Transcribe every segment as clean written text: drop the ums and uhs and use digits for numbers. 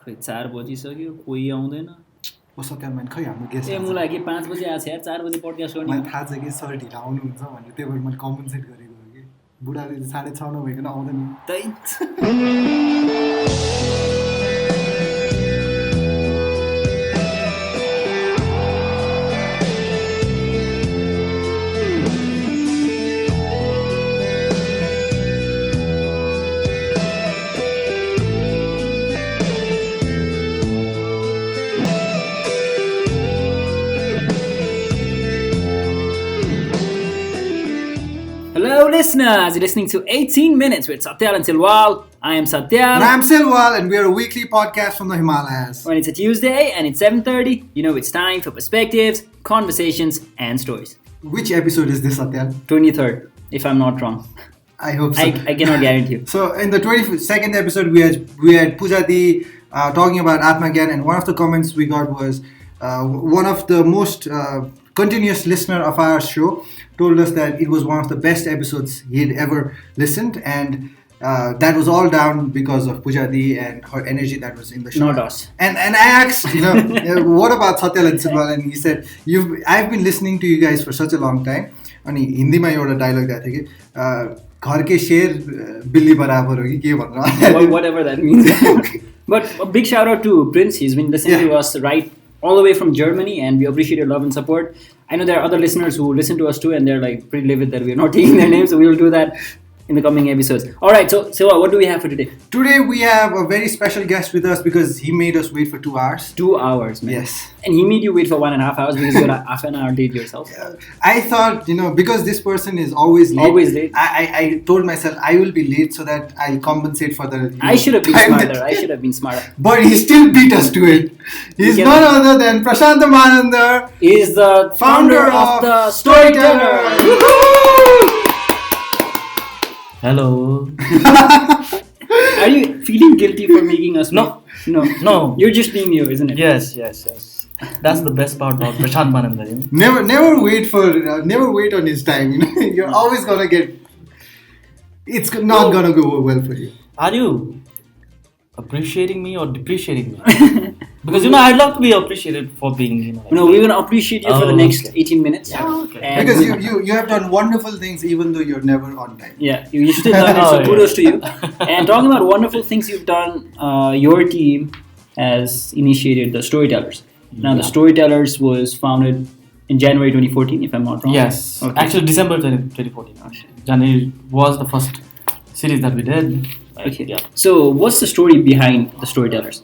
खै 4 बजिसक्यो कोही आउँदैन सत्याल मैन खै हाम्रो गेस्ट ए मलाई के 5 बजे आछ यार 4 बजे पडकास्ट गर्ने मलाई थाहा छ कि सर ढिला आउनुहुन्छ भनेर त्यही भएर मैले कम्पन्सेट गरेको हो कि बुढाले 6:30 नभइकन आउँदैन Hello listeners, you're listening to 18 Minutes with Satyal and Silwal. I am Satyal. And I'm Silwal and we are a weekly podcast from the Himalayas. When it's a Tuesday and it's 7:30, you know it's time for perspectives, conversations and stories. Which episode is this, Satyal? 23rd, if I'm not wrong. I hope so. I cannot guarantee you. So in the 22nd episode, we had Pujadi talking about Atma Gyan, and one of the comments we got was one of the most continuous listener of our show told us that it was one of the best episodes he had ever listened, and that was all down because of Pujadi and her energy that was in the show. Not us. And I asked, what about Satyal and Silwal? And he said, I've been listening to you guys for such a long time. अनि हिन्दीमा एउटा dialogue दिएको थियो कि घरकै शेर बिल्ली बराबर हो कि के भन्नु whatever that means. But a big shout out to Prince. He's been listening to us right all the way from Germany, and we appreciate your love and support. I know there are other listeners who listen to us too, and they're like pretty livid that we're not taking their names, so we will do that in the coming episodes. Alright, so what do we have for today? Today we have a very special guest with us because he made us wait for 2 hours. 2 hours, man. Yes. And he made you wait for 1.5 hours because you're half an hour late yourself. I thought, because this person is always late. Always late. I told myself I will be late so that I'll compensate for the I should have been smarter. I should have been smarter. But he still beat us to it. He's none other than Prashanta Manandhar. He is the founder of The Storytellers. Hello. Are you feeling guilty for making us No. No. You're just being you, isn't it? Yes. That's the best part about Prashant Manandhar. Never wait on his time. You're always gonna get. It's not gonna go well for you. Are you appreciating me or depreciating me? Because I'd love to be appreciated for being No, we're gonna appreciate you for the next 18 minutes. Yeah, okay. And because you have done wonderful things even though you're never on time. Yeah, you still done it, so kudos to you. And talking about wonderful things you've done, your team has initiated The Storytellers. Now, The Storytellers was founded in January 2014, if I'm not wrong. Yes, Okay. actually December 2014. January was the first series that we did. Okay. Yeah. So, what's the story behind The Storytellers?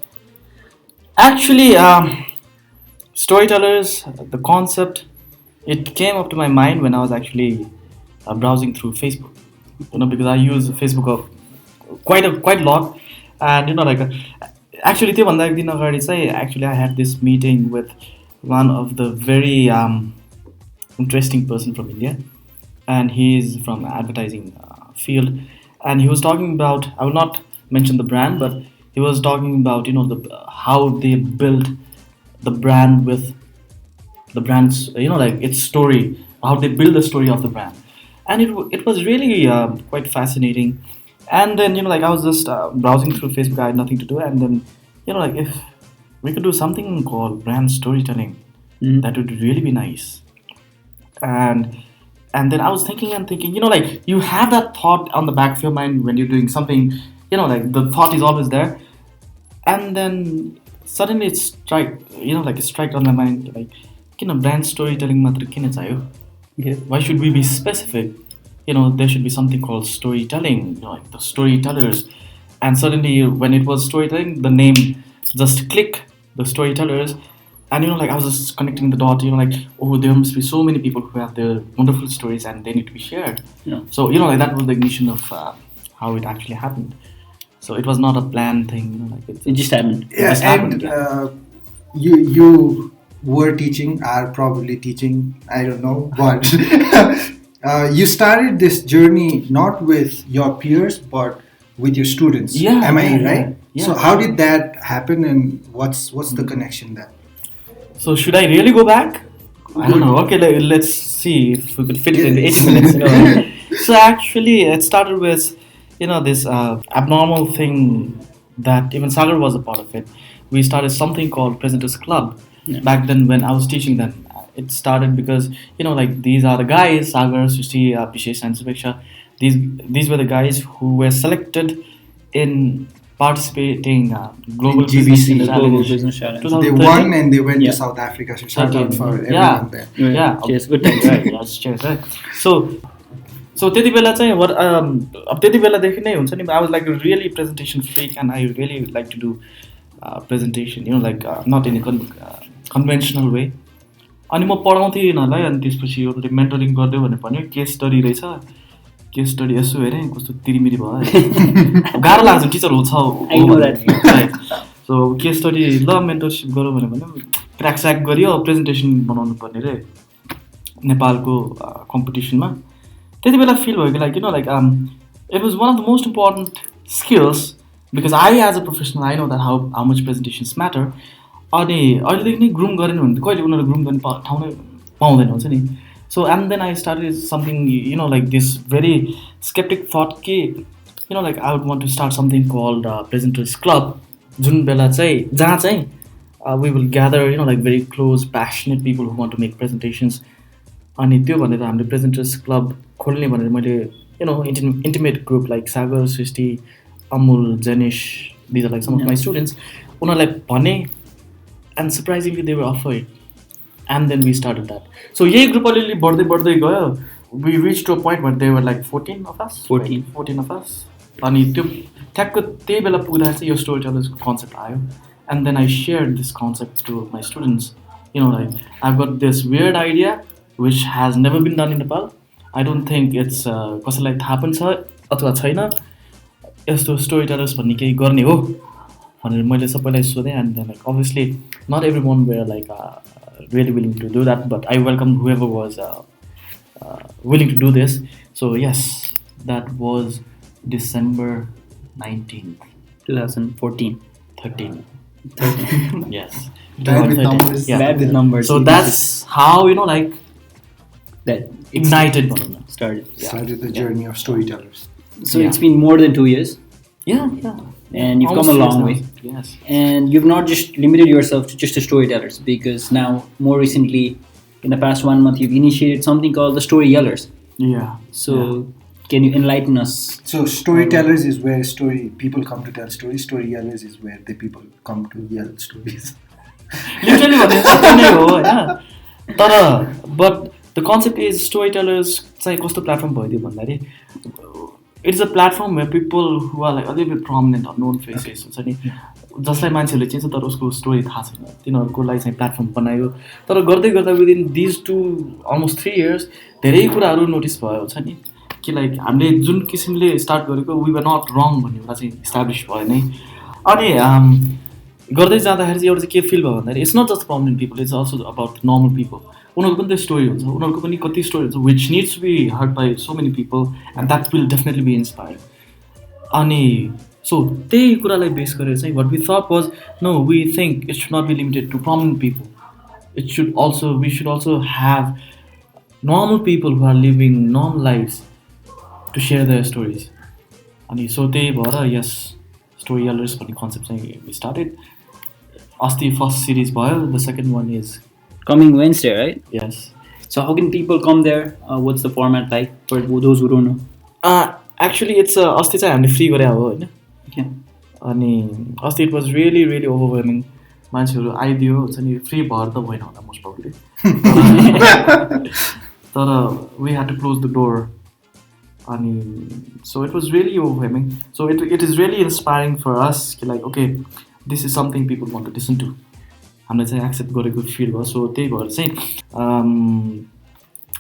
Actually, Storytellers, the concept, it came up to my mind when I was actually browsing through Facebook. Because I use Facebook quite a lot, and actually I had this meeting with one of the very interesting person from India, and he's from advertising field, and he was talking about, I will not mention the brand, but he was talking about how they built the brand with the brand's its story, how they build the story of the brand, and it was really quite fascinating. And then I was just browsing through Facebook. I had nothing to do, and then if we could do something called brand storytelling, that would really be nice. And then I was thinking, you have that thought on the back of your mind when you're doing something. The thought is always there, and then suddenly it struck on my mind, brand storytelling matra kina chahiyo? Okay. Why should we be specific? There should be something called storytelling, like The Storytellers. And suddenly when it was storytelling, the name just click, The Storytellers. And I was just connecting the dot, there must be so many people who have their wonderful stories and they need to be shared. Yeah. So, that was the ignition of how it actually happened. So it was not a planned thing, It just happened. Yeah, just happened, you were teaching, are probably teaching, I don't know, but you started this journey not with your peers but with your students. Yeah. Am I right? Yeah. So how did that happen, and what's the connection there? So should I really go back? I don't know. Okay, let's see if we could fit it in 8 minutes. So actually, it started with this abnormal thing that even Sagar was a part of it. We started something called Presenters Club. Yeah. Back then when I was teaching them, it started because like these are the guys, Sagar, Sushi, Pishesh and Subeksha. These were the guys who were selected in participating global GBC, business Global challenge. Business Challenge. 2013. They won and they went Yeah. to South Africa. So shout out 13. for everyone Yeah. there. Yeah. Cheers, good time. Right. Yes, cheers, right. So त्यति बेला चाहिँ अब त्यति बेलादेखि नै हुन्छ नि, I was like a really presentation freak and I really like to do presentation, like not in a conventional way. अनि म पढाउँथेँ यिनीहरूलाई, अनि त्यसपछि एउटा मेन्टरिङ गरिदियो भने भन्यो केस स्टडी रहेछ, केस स्टडी यसो हेरेँ कस्तो तिरिमिरी भयो, गाह्रो लाग्छ टिचर हो सो केस स्टडी ल मेन्टरसिप गरौँ भने भन्यो, क्र्याक गरियो प्रेजेन्टेसन बनाउनु पर्ने रे नेपालको कम्पिटिसनमा. त्यति बेला फिल भयो कि like it was one of the most important skills because I as a professional I know that how much presentations matter. अनि अहिलेदेखि नै ग्रुम गरेन भने त कहिले उनीहरू ग्रुम गर्ने ठाउँ नै पाउँदैन हुन्छ नि. So and then I started something like this very skeptic thought कि like I would want to start something called presenters club, जुन बेला चाहिँ जहाँ चाहिँ we will gather like very close passionate people who want to make presentations. अनि त्यो भनेर हामीले प्रेजेन्टर्स क्लब खोल्ने भनेर मैले intimate group like Sagar, Srishti, Amul, Jenis, these are like some of my students, उनीहरूलाई भने end surprisingly they were offered and then we started that. So यही ग्रुप अलिअलि बढ्दै गयो. We reach to a point but they were like 14 of us. अनि त्यो ठ्याक्क त्यही बेला पुग्दा चाहिँ यो स्टोरी टेलर्सको कन्सेप्ट आयो. And then I share this concept to my students. Like I got this weird idea which has never been done in Nepal. I don't think it's कसैलाई थाहा पनि छ अथवा छैन यस्तो स्टोरी टेलर्स भन्ने केही गर्ने हो भनेर मैले सबैलाई सोधेँ. And then like obviously not every one were like really willing to do that, but I welcome whoever was willing to do this. So yes, that was December 19th, 2014. 13. Yes. Bad with numbers. Yeah. Bad with numbers. So that's how like that ignited started. Started the journey of storytellers. So it's been more than 2 years. Yeah. And you've Almost come a 2 long way. years now. Yes. And you've not just limited yourself to just the storytellers, because now, more recently, in the past 1 month, you've initiated something called the Storytellers. Yeah. So can you enlighten us? So storytellers is where people come to tell stories. Storytellers is where the people come to yell stories. Literally what is हो तर but the concept is storytellers चाहिँ कस्तो platform भयो भन्दाखेरि it's a platform where people who are like a little bit prominent or known faces हुन्छ नि, जसलाई मान्छेहरूले चिन्छ तर उसको स्टोरी थाहा छैन, तिनीहरूको लागि चाहिँ प्लेटफर्म बनायो. तर गर्दै गर्दा विदिन दिज अलमोस्ट 3 years धेरै कुराहरू नोटिस भयो हुन्छ नि, कि लाइक हामीले जुन किसिमले स्टार्ट गरेको वी वर नट रङ भन्ने कुरा चाहिँ इस्टाब्लिस भयो नै. अनि गर्दै जाँदाखेरि चाहिँ एउटा चाहिँ के फिल भयो भन्दाखेरि it's not just prominent people, it's also about normal people. उनीहरूको पनि त्यो स्टोरी हुन्छ, उनीहरूको पनि कति स्टोरी हुन्छ which needs to be heard by so many people and that will definitely be inspired. अनि सो त्यही कुरालाई बेस गरेर चाहिँ what we thought was no, we think it should not be limited to prominent people, we should also have normal people who are living normal lifes to share their stories. अनि so त्यही भएर यस Storytellers भन्ने concept चाहिँ we started. अस्ति first series भयो, the second one is Coming Wednesday, right? yes. So how can people come there? What's the format like for those who don't know? Actually it's अस्ति चाहिँ हामीले free गरे हो होइन. Okay. अनि अस्ति it was really really overwhelming. मान्छेहरू आइदियो हुन्छ नि, फ्री भएर त भएन होला मोस्ट प्रोबब्ली, तर we had to close the door. अनि so it was really overwhelming. So it is really inspiring for us कि like okay this is something people want to listen to. हामीले चाहिँ accept गरेको fill भयो. सो त्यही भएर चाहिँ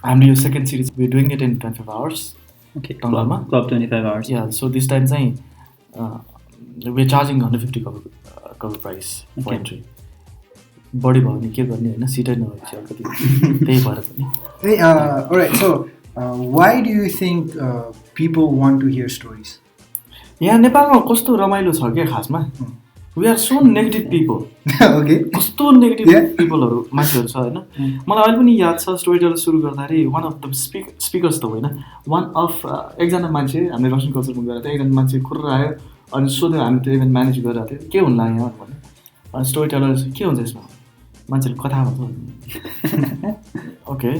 हामीले यो second series we doing it in 25 hours. Okay. टङ्गामा Club 25 hours. Yeah. So this time चाहिँ we charging 150 cover price for entry. बढी भयो भने के गर्ने होइन, सिटै नभएपछि अलिकति त्यही भएर पनि. Hey, alright, so why do you think people want to hear stories? यहाँ नेपालमा कस्तो रमाइलो छ क्या खासमा, we are so negative people. Okay. कस्तो नेगेटिभ पिपलहरू मान्छेहरू छ होइन. मलाई अहिले पनि याद छ स्टोरी टेलर सुरु गर्दाखेरि वान अफ द स्पिकर्स त होइन, वान अफ एकजना मान्छे हामीले रसन कल्चरमा गएर थियो, एकजना मान्छे खुर्र आयो अनि सोध्यो हामी त्यो इभेन्ट म्यानेज गरिरहेको थियो के हुन्ला यहाँ भन्यो अनि स्टोरी टेलर्स के हुन्छ यसमा मान्छेले कथा भन्छ ओके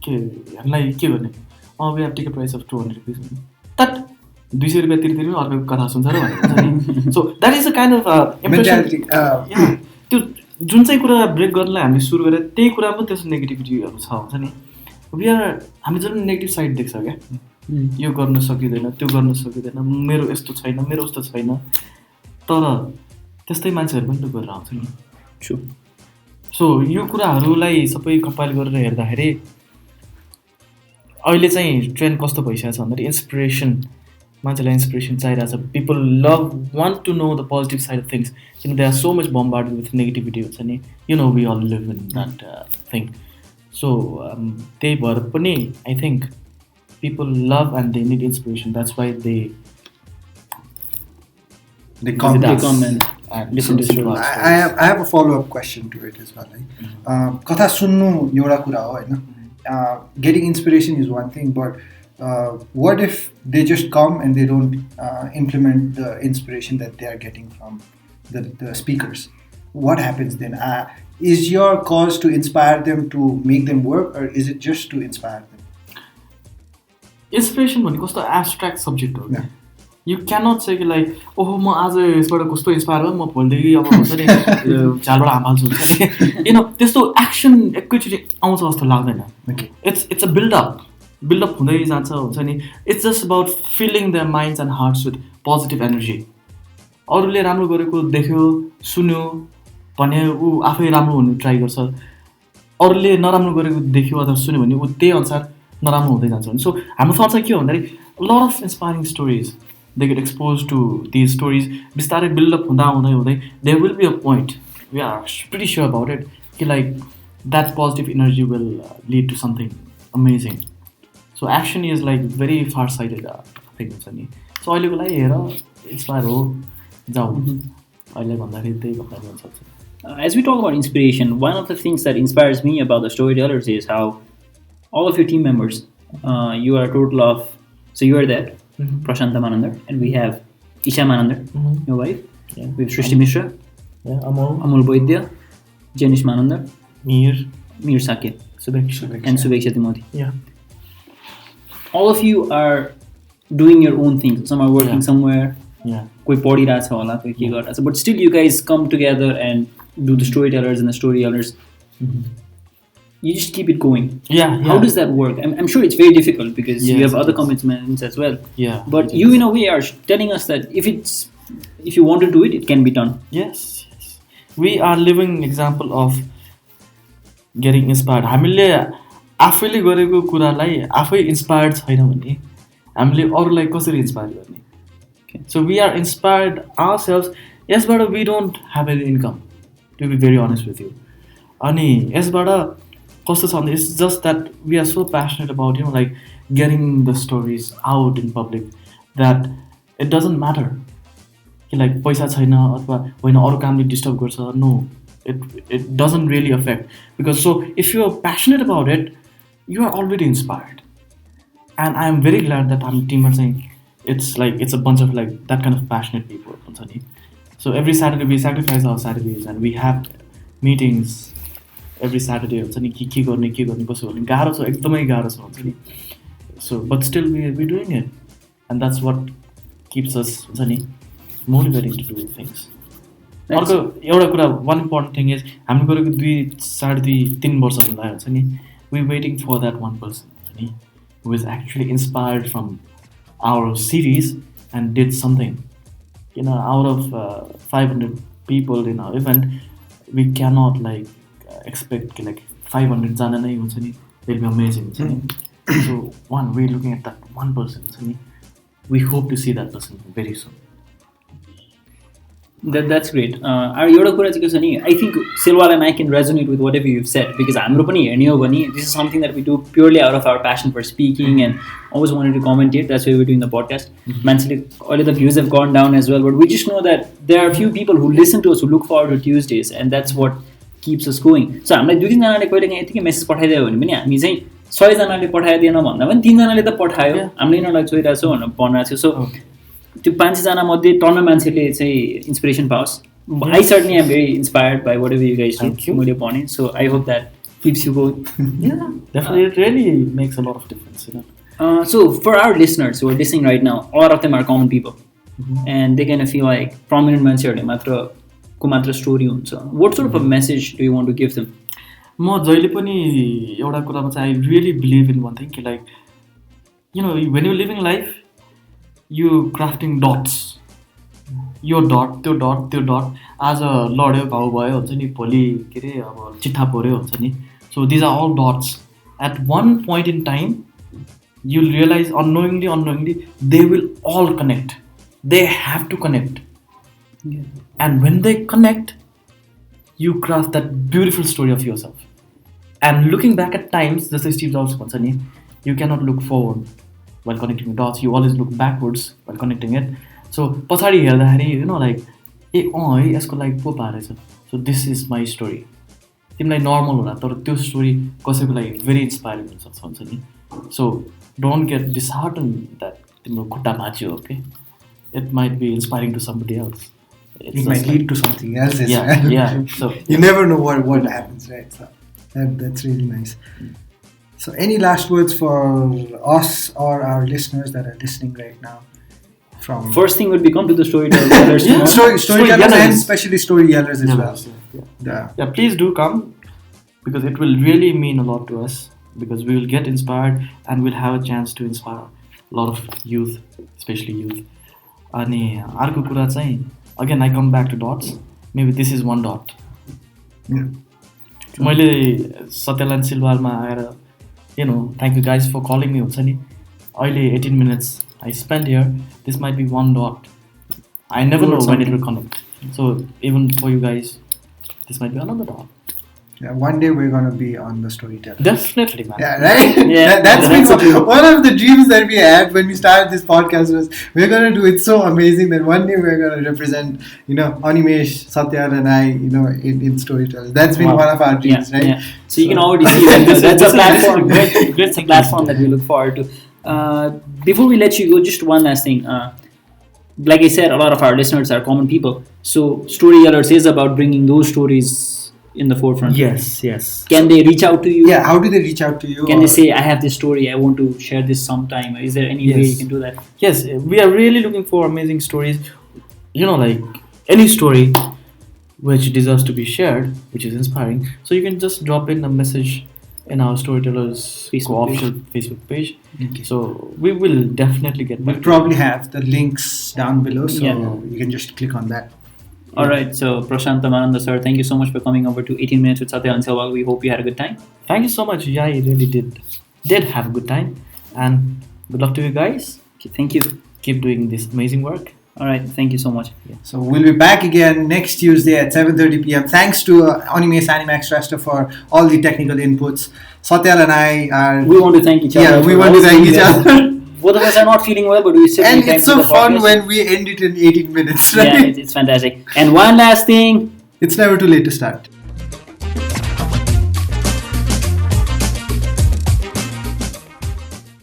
के हामीलाई के गर्ने we have ticket price of 200 rupees that 200 रुपियाँ तिर्नु अर्को कथा सुन्छ र भनेर so that is a kind of impression त्यो जुन चाहिँ कुरा ब्रेक गर्नलाई हामीले सुरु गरेर त्यही कुरामा त्यस्तो नेगेटिभिटीहरू छ हुन्छ नि हामी जुन नेगेटिभ साइड देख्छ क्या यो गर्न सकिँदैन त्यो गर्न सकिँदैन मेरो यस्तो छैन मेरो उस्तो छैन तर त्यस्तै मान्छेहरू पनि त गरेर आउँछ नि सो यो कुराहरूलाई सबै कम्पाइल गरेर हेर्दाखेरि अहिले चाहिँ ट्रेन्ड कस्तो भइसकेको छ भन्दाखेरि इन्सपिरेसन मान्छेलाई इन्सपिरेसन चाहिरहेछ people love want to know the positive side of things किन they are so much bombarded with negativity हुन्छ नि you know we all live in that thing so त्यही भएर पनि I think people love and they need inspiration. That's why they come and listen to stories. I have a follow-up question to it as well. Katha sunnu एउटा कुरा हो हैन. Getting inspiration is one thing, but what if they just come and they don't implement the inspiration that they are getting from the speakers? What happens then? Is your cause to inspire them to make them work, or is it just to inspire them? Inspiration भनेको कस्तो abstract subject हो क्या you cannot से कि like ओहो म आज यसबाट कस्तो इन्सपायर भयो म भोलिदेखि अब हुन्छ नि झालबाट हाम्हाल्छु हुन्छ नि किन त्यस्तो एक्सन एकैचोटि आउँछ जस्तो लाग्दैन इट्स अ बिल्डअप हुँदै जान्छ हुन्छ नि it's just about feeling the minds end hearts with positive energy अरूले राम्रो गरेको देख्यो सुन्यो भने ऊ आफै राम्रो हुनु ट्राई गर्छ अरूले नराम्रो गरेको देख्यो अथवा सुन्यो भने ऊ त्यही अनुसार नराम्रो हुँदै जान्छ सो हाम्रो थट चाहिँ के हो भन्दाखेरि lot of inspiring stories they get expose to these stories बिस्तारै बिल्डअप हुँदै there will be a point we are pretty sure about it कि like that positive energy will lead to something amazing so action is like very far sided thing हुन्छ नि सो अहिलेको लागि हेर inspire हो जाउँ अहिले भन्दाखेरि त्यही भन्दा गर्न सक्छ As we talk about inspiration, one of the things that inspires me about the storytellers is how all of your team members, you are a total of, so you are there, Prashanta Manandhar, and we have Isha Manandhar, your wife, we have Srishti Mishra, Amul Boidya, Janish Manandhar, Mir Sakya, and Subeksha Timothy. All of you are doing your own things. Some are working somewhere, koi पढिरहेछ होला कोही के गरिरहेछ but still you guys come together and do the storytellers and the storytellers. You just keep it going. How does that work? I'm sure it's very difficult because you have other commitments as well. But you in a way are telling us that if you want to do it, it can be done. Yes. We are living example of getting inspired. हामीले आफैले गरेको कुरालाई आफै inspired छैन भने हामीले अरूलाई कसरी इन्स्पायर गर्ने So we are inspired ourselves. Yes, but we don't have any income, to be very honest with you. Ani yes, but it's just that we are so passionate about like getting the stories out in public that it doesn't matter. Like paisa chaina athwa hoina aru kamle disturb garcha. No, it doesn't really affect because so if you are passionate about it, you are already inspired. And I am very glad that our team are saying. It's a bunch of like that kind of passionate people. So every Saturday we sacrifice our Saturdays and we have meetings every Saturday. So but still we're doing it and that's what keeps us motivating to do things. One important thing is we're waiting for that one person who is actually inspired from our series and did something. Out of 500 people in our event, we cannot expect 500 jana nai huncha ni. They'll be amazing. So we're looking at that one person. We hope to see that person very soon. That's great. एउटा कुरा चाहिँ के छ नि I think Silwal and I can resonate with whatever you've said because हाम्रो पनि हेर्ने हो भने this is something that we do purely out of our passion for speaking and always wanted to commentate. That's why we're doing the podcast. मान्छेले अहिले the views have gone down as well, but we just know that there are a few people who listen to us who look forward to Tuesdays and that's what keeps us going. So हामीलाई 2-3 जनाले कहिलेकाहीँ यतिकै message पठाइदियो भने पनि हामी चाहिँ 100 जनाले पठाइदिएन भन्दा पनि 3 जनाले त पठायो हामीले यिनीहरूलाई छोइरहेछौँ भनेर भनिरहेको छु. So त्यो 500जना मध्ये 53 मान्छेले चाहिँ इन्सपिरेसन पाओस्. I certainly am very inspired by whatever you guys do. मैले भने, so I hope that keeps you going. Yeah, definitely. It really makes a lot of difference, you know. So for our listeners who are listening right now, a lot of them are common people, and they kind of feel like prominent मान्छेहरूले मात्र story हुन्छ. What sort of a message do you want to give them? म जहिले पनि एउटा कुरामा चाहिँ I really believe in one thing कि like, you know, when you're living life, you crafting dots. यो डट त्यो डट त्यो डट आज लड्यो घाउ भयो हुन्छ नि, भोलि के अरे अब चिट्ठा पऱ्यो हुन्छ नि. So these are all dots. At one point in time you realize unknowingly they will all connect. They have to connect. And when they connect, you craft that beautiful story of yourself. And looking back at times, जस्तै Steve Jobs भन्छ नि, you cannot look forward while connecting dots. You always look backwards while connecting it. So पछाडि हेर्दाखेरि you know like है यसको लागि पो पारेछ. So this is my story. तिमीलाई नर्मल होला तर त्यो स्टोरी कसैको लागि भेरी इन्स्पायरिङ हुनसक्छ हुन्छ नि. So don't get disheartened that तिम्रो खुट्टा भाँच्यो. Okay, it might be inspiring to somebody else. It might lead to something else. Yeah. So you never know what happens, right? So that's really nice. So any last words for us or our listeners that are listening right now? First thing would be come to the storytellers. Storytellers and especially storytellers as well. Yeah, please do come because it will really mean a lot to us because we will get inspired and we'll have a chance to inspire a lot of youth, especially youth. अनि अर्को कुरा चाहिँ again I come back to dots. Maybe this is one dot. मैले Satyal and Silwal मा आएर you know thank you guys for calling me हुन्छ नि. अहिले 18 minutes I spent here. This might be one dot. I never know when it will connect. So even for you guys, this might be another dot. Yeah, one day we're gonna be on the Storytellers. Definitely, man. Yeah, right. That's one of the dreams that we had when we started this podcast was we're gonna do it so amazing that one day we're gonna represent, you know, Animesh, Satyal, and I, you know, in Storytellers. That's been one of our dreams, right? Yeah. So you can already see that that's a platform, great platform that we look forward to. Before we let you go, just one last thing. Like I said, a lot of our listeners are common people. So Storytellers is about bringing those stories in the forefront. Yes. Can they reach out to you? Yeah, how do they reach out to you? Can they say, I have this story, I want to share this sometime? Is there any way you can do that? Yes, we are really looking for amazing stories. You know, like any story which deserves to be shared, which is inspiring. So you can just drop in a message in our Storytellers official Facebook page. Okay. So we will definitely get back. We'll probably have the links down below, so you can just click on that. Alright, so Prashanta Manandhar sir, thank you so much for coming over to 18 Minutes with Satyal and Silwal. We hope you had a good time. Thank you so much. Yeah, I really did have a good time. And good luck to you guys. Okay, thank you. Keep doing this amazing work. Alright, thank you so much. So we'll be back again next Tuesday at 7:30 p.m. Thanks to Animesh Animax Resta for all the technical inputs. Satyal and I we want to thank each other. Yeah, we want to thank each other. Both of us are not feeling well, but we still and it's so fun when we end it in 18 minutes, right? Yeah, it's fantastic. And one last thing. It's never too late to start.